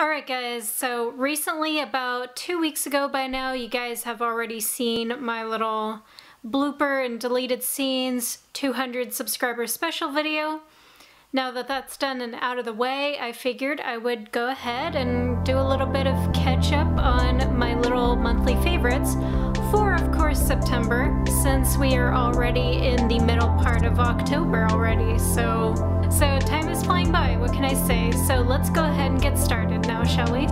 Alright guys, so recently, about 2 weeks ago by now, you guys have already seen my little blooper and deleted scenes 200 subscriber special video. Now that that's done and out of the way, I figured I would go ahead and do a little bit of catch up on my little monthly favorites for, of course, September, since we are already in the middle part of October already, so time is flying by, what can I say? So let's go ahead and get started now, shall we?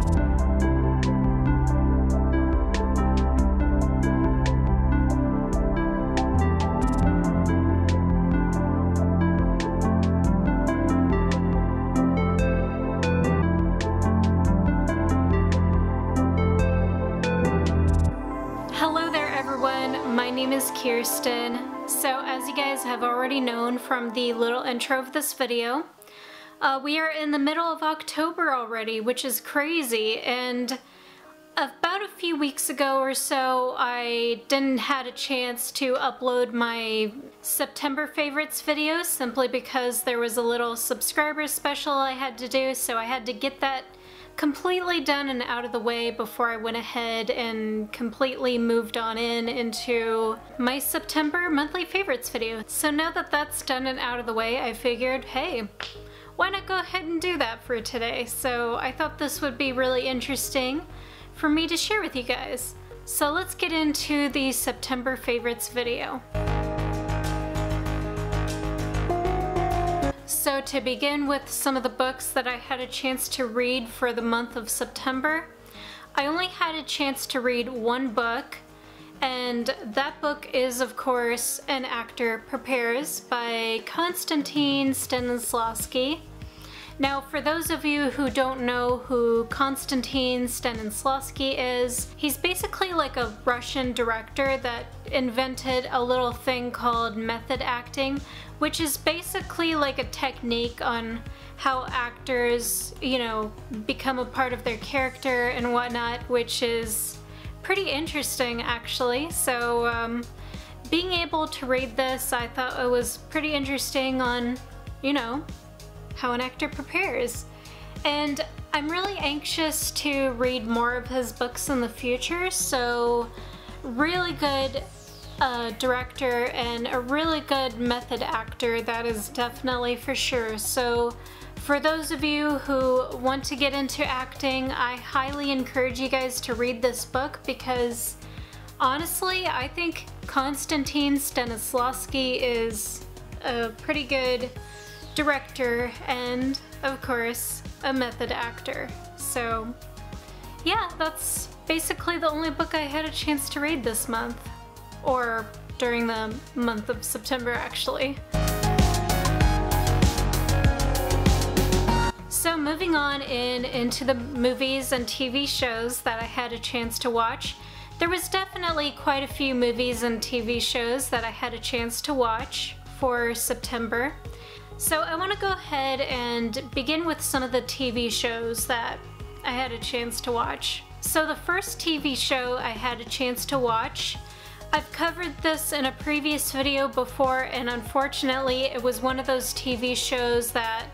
Hello there everyone, my name is Kirsten. So as you guys have already known from the little intro of this video, we are in the middle of October already, which is crazy, and about a few weeks ago or so I didn't had a chance to upload my September favorites video simply because there was a little subscriber special I had to do, so I had to get that completely done and out of the way before I went ahead and completely moved on into my September monthly favorites video. So now that that's done and out of the way, I figured, hey, why not go ahead and do that for today? So I thought this would be really interesting for me to share with you guys. So let's get into the September favorites video. So to begin with some of the books that I had a chance to read for the month of September, I only had a chance to read one book, and that book is, of course, An Actor Prepares by Konstantin Stanislavski. Now, for those of you who don't know who Konstantin Stanislavski is, he's basically like a Russian director that invented a little thing called method acting, which is basically like a technique on how actors, you know, become a part of their character and whatnot, which is pretty interesting actually. So being able to read this, I thought it was pretty interesting on, you know, how an actor prepares. And I'm really anxious to read more of his books in the future, so really good director and a really good method actor, that is definitely for sure. So for those of you who want to get into acting, I highly encourage you guys to read this book because honestly, I think Konstantin Stanislavski is a pretty good director and, of course, a method actor. So yeah, that's basically the only book I had a chance to read this month, or during the month of September actually. So moving on into the movies and TV shows that I had a chance to watch, there was definitely quite a few movies and TV shows that I had a chance to watch for September. So I want to go ahead and begin with some of the TV shows that I had a chance to watch. So the first TV show I had a chance to watch, I've covered this in a previous video before, and unfortunately it was one of those TV shows that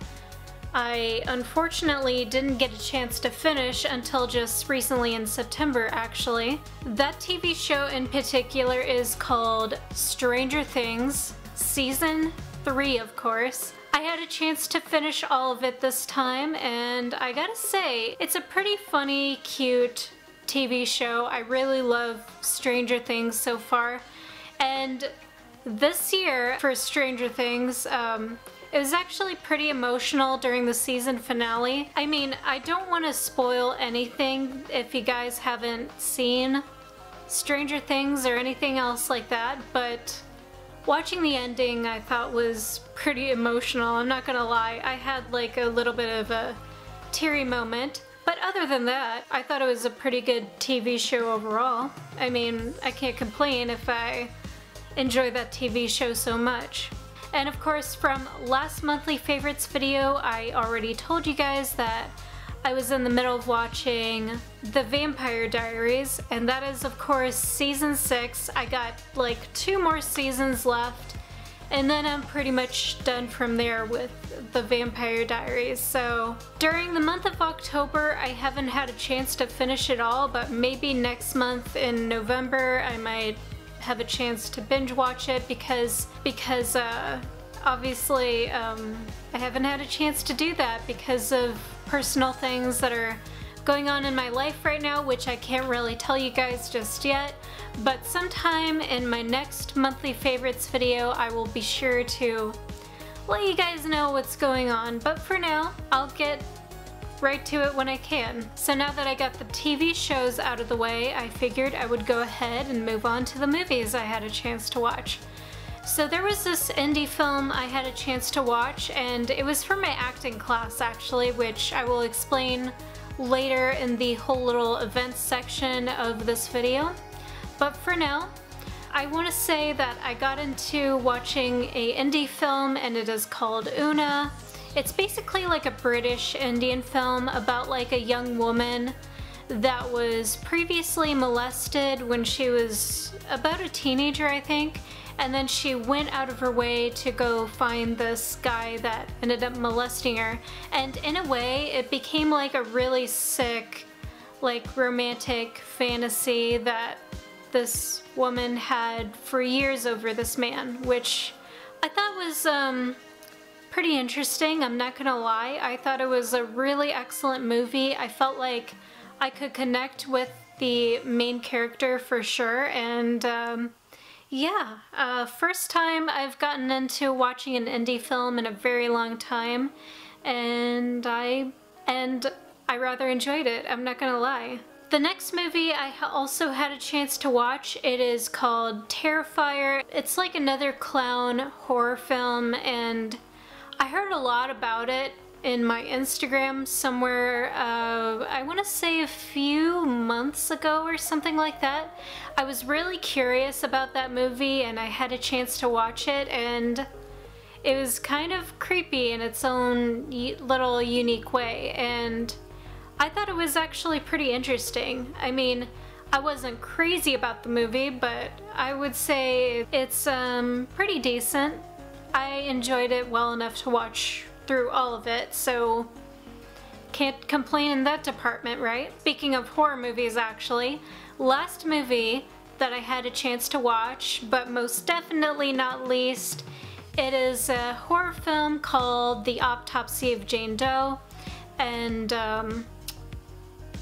I unfortunately didn't get a chance to finish until just recently in September actually. That TV show in particular is called Stranger Things, Season 3 of course. I had a chance to finish all of it this time, and I gotta say, it's a pretty funny, cute TV show. I really love Stranger Things so far, and this year for Stranger Things, it was actually pretty emotional during the season finale. I mean, I don't want to spoil anything if you guys haven't seen Stranger Things or anything else like that, but watching the ending I thought was pretty emotional, I'm not gonna lie. I had like a little bit of a teary moment. But other than that, I thought it was a pretty good TV show overall. I mean, I can't complain if I enjoy that TV show so much. And of course, from last monthly favorites video, I already told you guys that I was in the middle of watching The Vampire Diaries, and that is of course season 6. I got like 2 more seasons left, and then I'm pretty much done from there with the Vampire Diaries. So during the month of October, I haven't had a chance to finish it all, but maybe next month in November I might have a chance to binge watch it because obviously I haven't had a chance to do that because of personal things that are going on in my life right now, which I can't really tell you guys just yet. But sometime in my next monthly favorites video, I will be sure to let you guys know what's going on. But for now, I'll get right to it when I can. So now that I got the TV shows out of the way, I figured I would go ahead and move on to the movies I had a chance to watch. So there was this indie film I had a chance to watch, and it was for my acting class actually, which I will explain later in the whole little events section of this video. But for now, I want to say that I got into watching a indie film, and it is called Una. It's basically like a British Indian film about like a young woman that was previously molested when she was about a teenager, I think, and then she went out of her way to go find this guy that ended up molesting her, and in a way it became like a really sick, like romantic fantasy that this woman had for years over this man, which I thought was pretty interesting. I'm not gonna lie, I thought it was a really excellent movie. I felt like I could connect with the main character for sure, and yeah, first time I've gotten into watching an indie film in a very long time, and I rather enjoyed it, I'm not gonna lie. The next movie I also had a chance to watch, it is called Terrifier. It's like another clown horror film, and I heard a lot about it in my Instagram somewhere, I want to say a few months ago or something like that. I was really curious about that movie and I had a chance to watch it, and it was kind of creepy in its own little unique way, and I thought it was actually pretty interesting. I mean, I wasn't crazy about the movie, but I would say it's pretty decent. I enjoyed it well enough to watch through all of it, so can't complain in that department, right? Speaking of horror movies, actually, last movie that I had a chance to watch, but most definitely not least, it is a horror film called The Autopsy of Jane Doe, and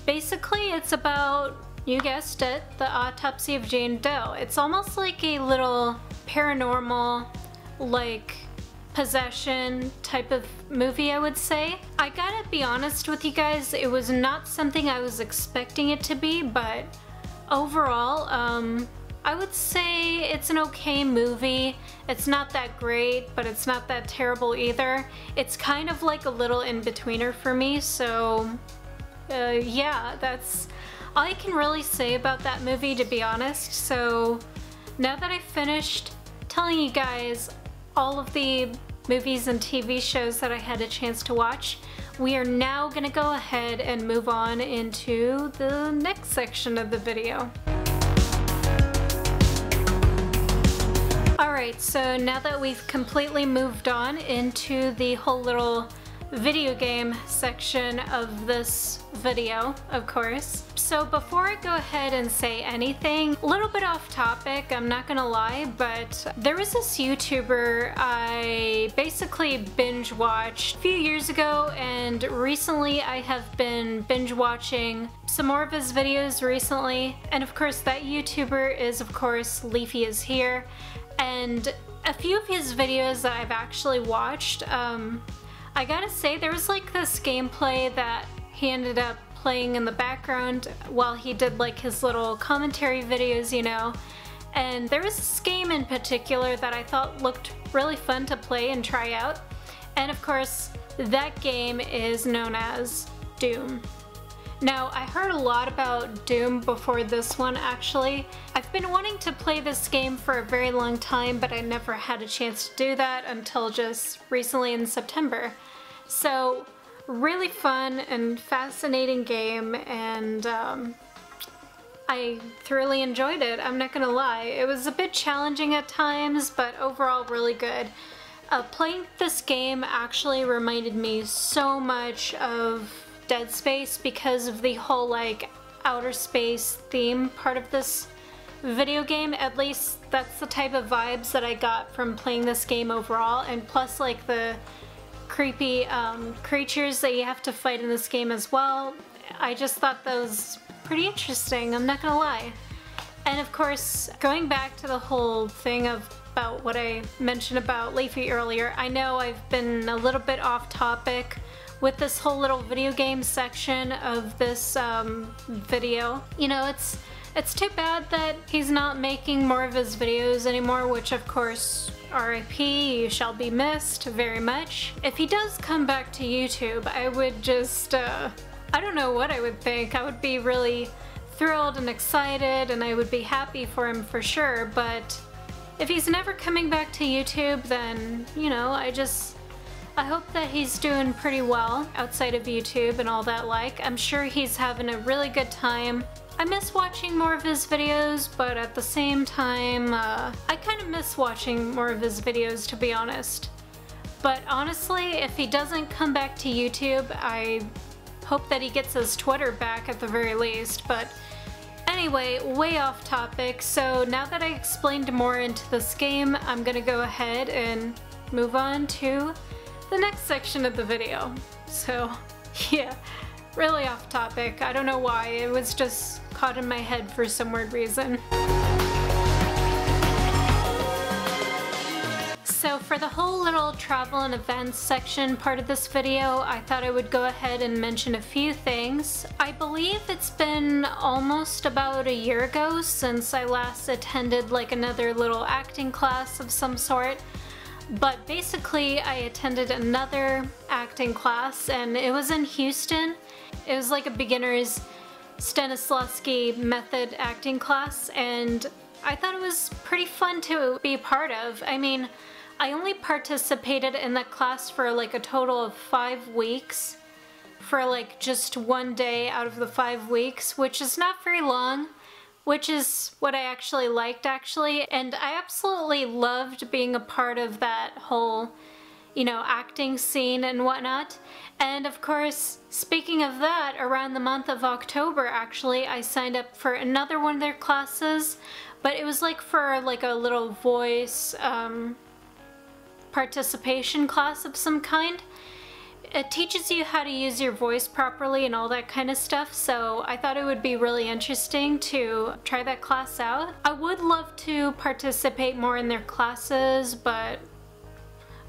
basically it's about, you guessed it, the autopsy of Jane Doe. It's almost like a little paranormal, like possession type of movie, I would say. I gotta be honest with you guys, it was not something I was expecting it to be, but overall, I would say it's an okay movie. It's not that great, but it's not that terrible either. It's kind of like a little in-betweener for me, so yeah, that's all I can really say about that movie, to be honest. So now that I've finished telling you guys all of the movies and TV shows that I had a chance to watch, we are now gonna go ahead and move on into the next section of the video. Alright, so now that we've completely moved on into the whole little video game section of this video, of course. So before I go ahead and say anything, a little bit off topic, I'm not gonna lie, but there was this YouTuber I basically binge watched a few years ago, and recently I have been binge watching some more of his videos recently, and of course that YouTuber is of course Leafy is Here, and a few of his videos that I've actually watched, I gotta say, there was like this gameplay that he ended up playing in the background while he did like his little commentary videos, you know, and there was this game in particular that I thought looked really fun to play and try out, and of course that game is known as Doom. Now, I heard a lot about Doom before this one, actually. I've been wanting to play this game for a very long time, but I never had a chance to do that until just recently in September. So, really fun and fascinating game, and I thoroughly enjoyed it, I'm not gonna lie. It was a bit challenging at times, but overall really good. Playing this game actually reminded me so much of Dead Space because of the whole like outer space theme part of this video game. At least that's the type of vibes that I got from playing this game overall, and plus like the creepy creatures that you have to fight in this game as well. I just thought that was pretty interesting, I'm not gonna lie. And of course, going back to the whole thing about what I mentioned about Leafy earlier, I know I've been a little bit off topic with this whole little video game section of this video. You know, it's too bad that he's not making more of his videos anymore, which of course, RIP, you shall be missed very much. If he does come back to YouTube, I would just, I don't know what I would think. I would be really thrilled and excited, and I would be happy for him for sure, but if he's never coming back to YouTube, then, you know, I hope that he's doing pretty well outside of YouTube and all that like. I'm sure he's having a really good time. I miss watching more of his videos, but at the same time, I kind of miss watching more of his videos, to be honest. But honestly, if he doesn't come back to YouTube, I hope that he gets his Twitter back at the very least. But anyway, way off topic. So now that I explained more into this game, I'm gonna go ahead and move on to the next section of the video. So yeah, really off topic. I don't know why, it was just caught in my head for some weird reason. So for the whole little travel and events section part of this video, I thought I would go ahead and mention a few things. I believe it's been almost about a year ago since I last attended like another little acting class of some sort. But basically I attended another acting class and it was in Houston. It was like a beginner's Stanislavski method acting class, and I thought it was pretty fun to be a part of. I mean, I only participated in that class for like a total of 5 weeks, for like just one day out of the 5 weeks, which is not very long, which is what I actually liked actually, and I absolutely loved being a part of that whole, you know, acting scene and whatnot. And of course, speaking of that, around the month of October actually, I signed up for another one of their classes, but it was like for like a little voice participation class of some kind. It teaches you how to use your voice properly and all that kind of stuff, so I thought it would be really interesting to try that class out. I would love to participate more in their classes, but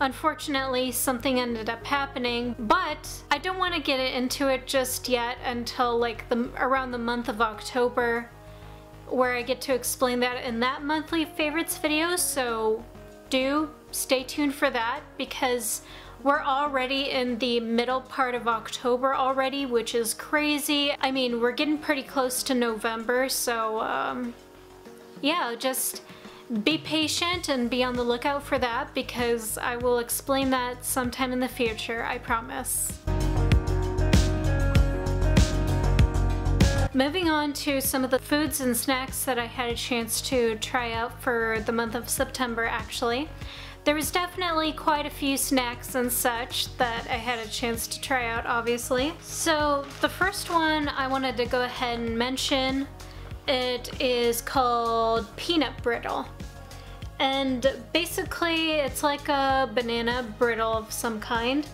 unfortunately something ended up happening. But I don't want to get into it just yet until like around the month of October, where I get to explain that in that monthly favorites video, so do stay tuned for that, because we're already in the middle part of October already, which is crazy. I mean, we're getting pretty close to November, so yeah, just be patient and be on the lookout for that, because I will explain that sometime in the future, I promise. Moving on to some of the foods and snacks that I had a chance to try out for the month of September actually. There was definitely quite a few snacks and such that I had a chance to try out, obviously. So the first one I wanted to go ahead and mention, it is called peanut brittle. And basically it's like a banana brittle of some kind.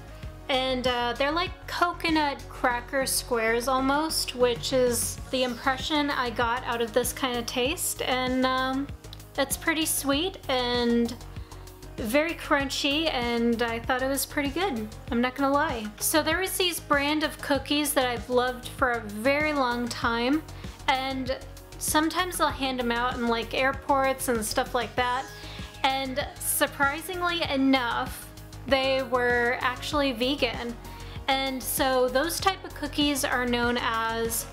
And they're like coconut cracker squares almost, which is the impression I got out of this kind of taste. And it's pretty sweet and very crunchy, and I thought it was pretty good, I'm not gonna lie. So there is these brand of cookies that I've loved for a very long time, and sometimes I'll hand them out in like airports and stuff like that, and surprisingly enough, they were actually vegan. And so those type of cookies are known as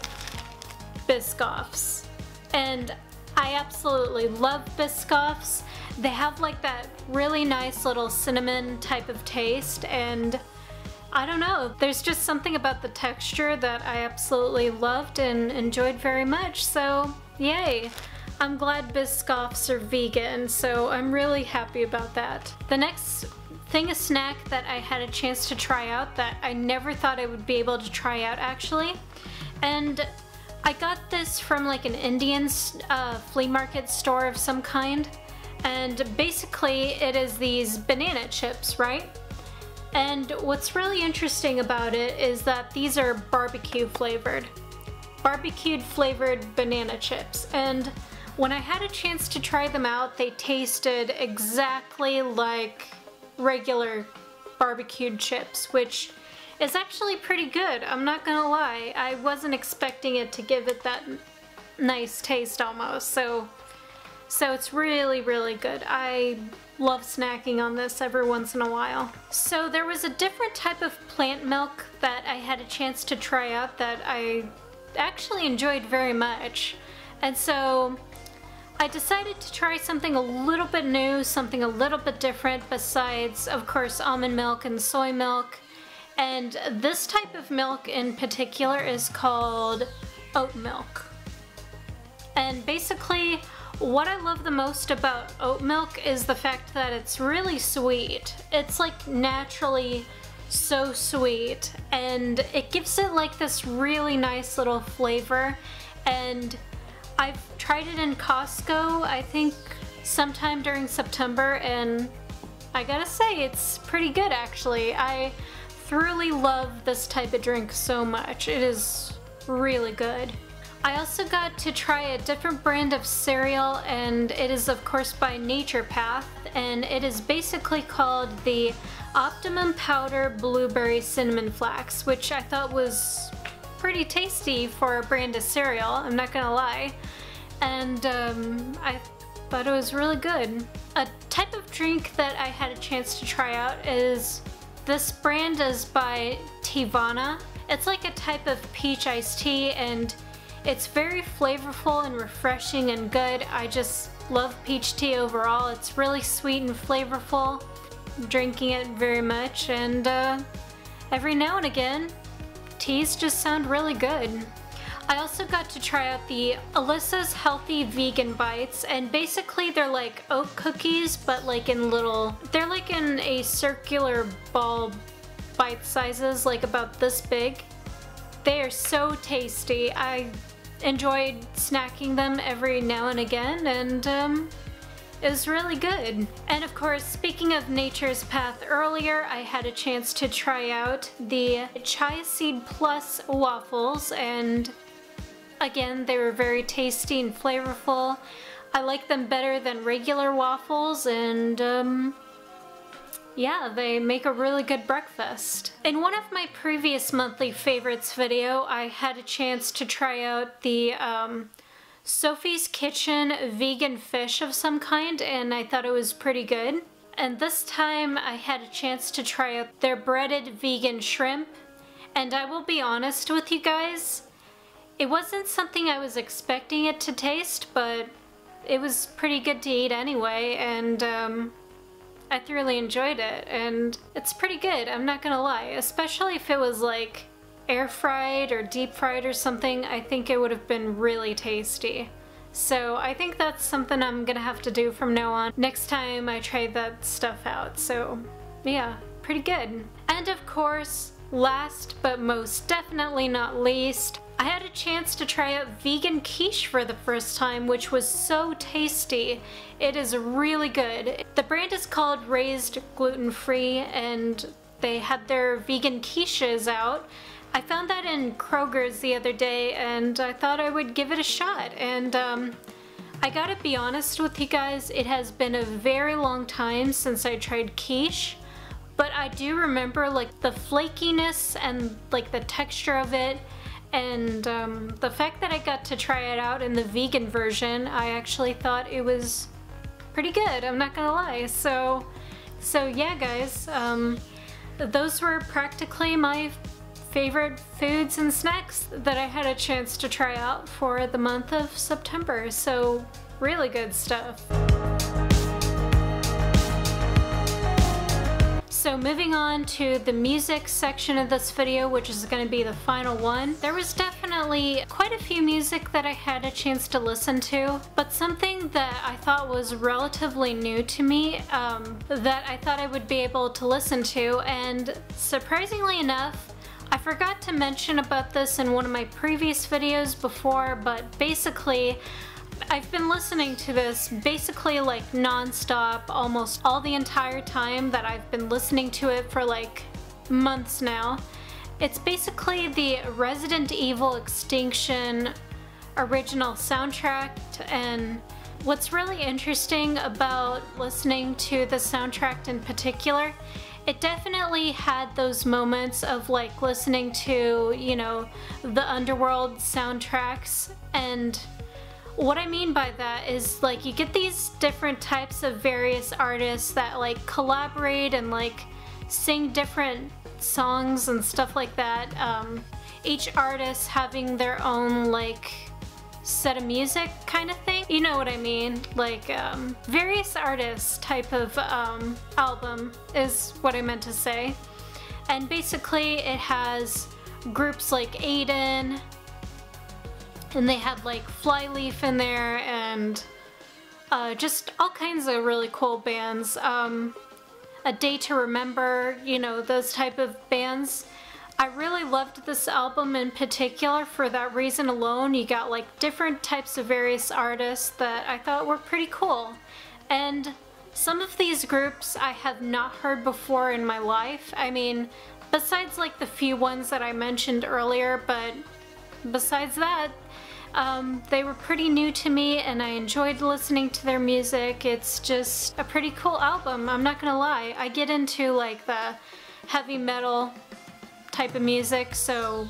Biscoffs, and I absolutely love Biscoffs. They have like that really nice little cinnamon type of taste, and I don't know, there's just something about the texture that I absolutely loved and enjoyed very much, so yay! I'm glad Biscoffs are vegan, so I'm really happy about that. The next thing, a snack that I had a chance to try out that I never thought I would be able to try out actually, and I got this from like an Indian flea market store of some kind, and basically it is these banana chips, right? And what's really interesting about it is that these are barbecued flavored banana chips, and when I had a chance to try them out, they tasted exactly like regular barbecued chips, which is actually pretty good. I'm not gonna lie, I wasn't expecting it to give it that nice taste almost, so it's really, really good. I love snacking on this every once in a while. So there was a different type of plant milk that I had a chance to try out that I actually enjoyed very much. And so I decided to try something a little bit new, something a little bit different besides, of course, almond milk and soy milk. And this type of milk in particular is called oat milk. And basically, what I love the most about oat milk is the fact that it's really sweet. It's like naturally so sweet, and it gives it like this really nice little flavor. And I've tried it in Costco, I think sometime during September, and I gotta say it's pretty good actually. I thoroughly love this type of drink so much. It is really good. I also got to try a different brand of cereal, and it is of course by Nature Path, and it is basically called the Optimum Powder Blueberry Cinnamon Flax, which I thought was pretty tasty for a brand of cereal, I'm not gonna lie. And I thought it was really good. A type of drink that I had a chance to try out is, this brand is by Tivana. It's like a type of peach iced tea, and it's very flavorful and refreshing and good. I just love peach tea overall. It's really sweet and flavorful. I'm drinking it very much, and every now and again, teas just sound really good. I also got to try out the Alyssa's Healthy Vegan Bites, and basically they're like oat cookies, but like in little, they're like in a circular ball bite sizes, like about this big. They are so tasty. I enjoyed snacking them every now and again, and it was really good. And of course, speaking of Nature's Path earlier, I had a chance to try out the Chia Seed Plus waffles, and again, they were very tasty and flavorful. I like them better than regular waffles, and yeah, they make a really good breakfast. In one of my previous monthly favorites video, I had a chance to try out the Sophie's Kitchen vegan fish of some kind, and I thought it was pretty good. And this time I had a chance to try out their breaded vegan shrimp, and I will be honest with you guys, it wasn't something I was expecting it to taste, but it was pretty good to eat anyway, and I thoroughly enjoyed it, and it's pretty good, I'm not gonna lie. Especially if it was like air fried or deep fried or something, I think it would have been really tasty. So I think that's something I'm gonna have to do from now on next time I try that stuff out. So yeah, pretty good. And of course, last but most definitely not least, I had a chance to try out vegan quiche for the first time, which was so tasty. It is really good. The brand is called Raised Gluten Free, and they had their vegan quiches out. I found that in Kroger's the other day, and I thought I would give it a shot. And I gotta be honest with you guys, it has been a very long time since I tried quiche, but I do remember like the flakiness and like the texture of it. And the fact that I got to try it out in the vegan version, I actually thought it was pretty good, I'm not gonna lie. So yeah guys, those were practically my favorite foods and snacks that I had a chance to try out for the month of September. So really good stuff. So moving on to the music section of this video, which is going to be the final one, there was definitely quite a few music that I had a chance to listen to, but something that I thought was relatively new to me that I thought I would be able to listen to, and surprisingly enough, I forgot to mention about this in one of my previous videos before, but basically I've been listening to this basically like non-stop almost all the entire time that I've been listening to it for like months now. It's basically the Resident Evil Extinction original soundtrack, and what's really interesting about listening to the soundtrack in particular, it definitely had those moments of like listening to, you know, the Underworld soundtracks. And what I mean by that is like you get these different types of various artists that like collaborate and like sing different songs and stuff like that. Each artist having their own like set of music kind of thing. You know what I mean? Like various artists type of album is what I meant to say. And basically it has groups like Aiden, and they had like Flyleaf in there, and just all kinds of really cool bands. A Day to Remember, you know, those type of bands. I really loved this album in particular for that reason alone. You got like different types of various artists that I thought were pretty cool. And some of these groups I have not heard before in my life. I mean, besides like the few ones that I mentioned earlier, but besides that, they were pretty new to me and I enjoyed listening to their music. It's just a pretty cool album, I'm not gonna lie. I get into like the heavy metal type of music, so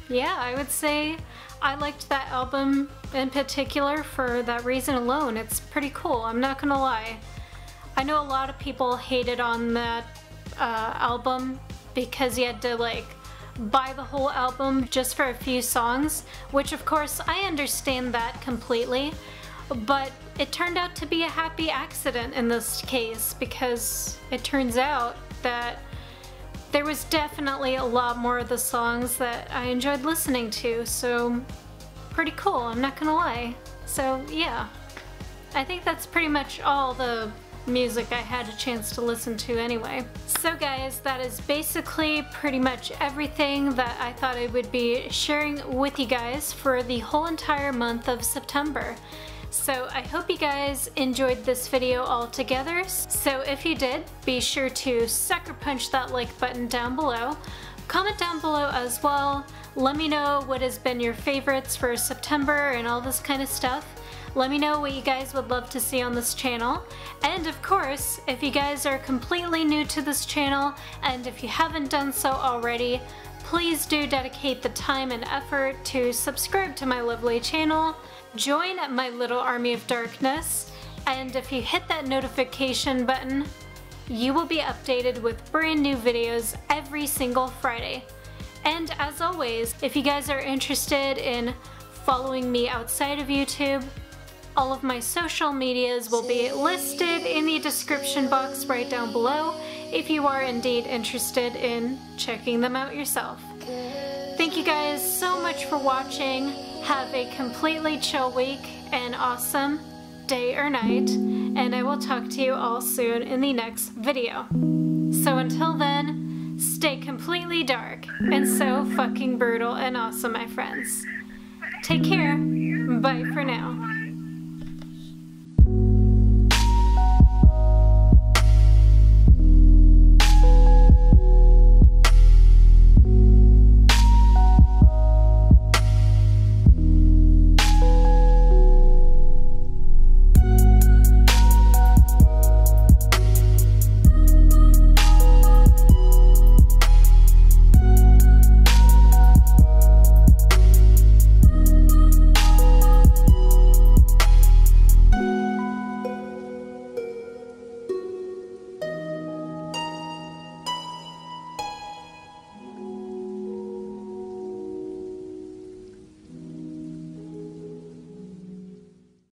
yeah, I would say I liked that album in particular for that reason alone. It's pretty cool, I'm not gonna lie. I know a lot of people hated on that album because you had to like buy the whole album just for a few songs, which of course I understand that completely, but it turned out to be a happy accident in this case because it turns out that there was definitely a lot more of the songs that I enjoyed listening to, so pretty cool, I'm not gonna lie. So yeah, I think that's pretty much all the music I had a chance to listen to anyway. So guys, that is basically pretty much everything that I thought I would be sharing with you guys for the whole entire month of September. So I hope you guys enjoyed this video altogether. So if you did, be sure to sucker punch that like button down below. Comment down below as well. Let me know what has been your favorites for September and all this kind of stuff. Let me know what you guys would love to see on this channel. And of course, if you guys are completely new to this channel, and if you haven't done so already, please do dedicate the time and effort to subscribe to my lovely channel, join my little army of darkness, and if you hit that notification button, you will be updated with brand new videos every single Friday. And as always, if you guys are interested in following me outside of YouTube, all of my social medias will be listed in the description box right down below if you are indeed interested in checking them out yourself. Thank you guys so much for watching. Have a completely chill week and awesome day or night, and I will talk to you all soon in the next video. So until then, stay completely dark and so fucking brutal and awesome, my friends. Take care. Bye for now.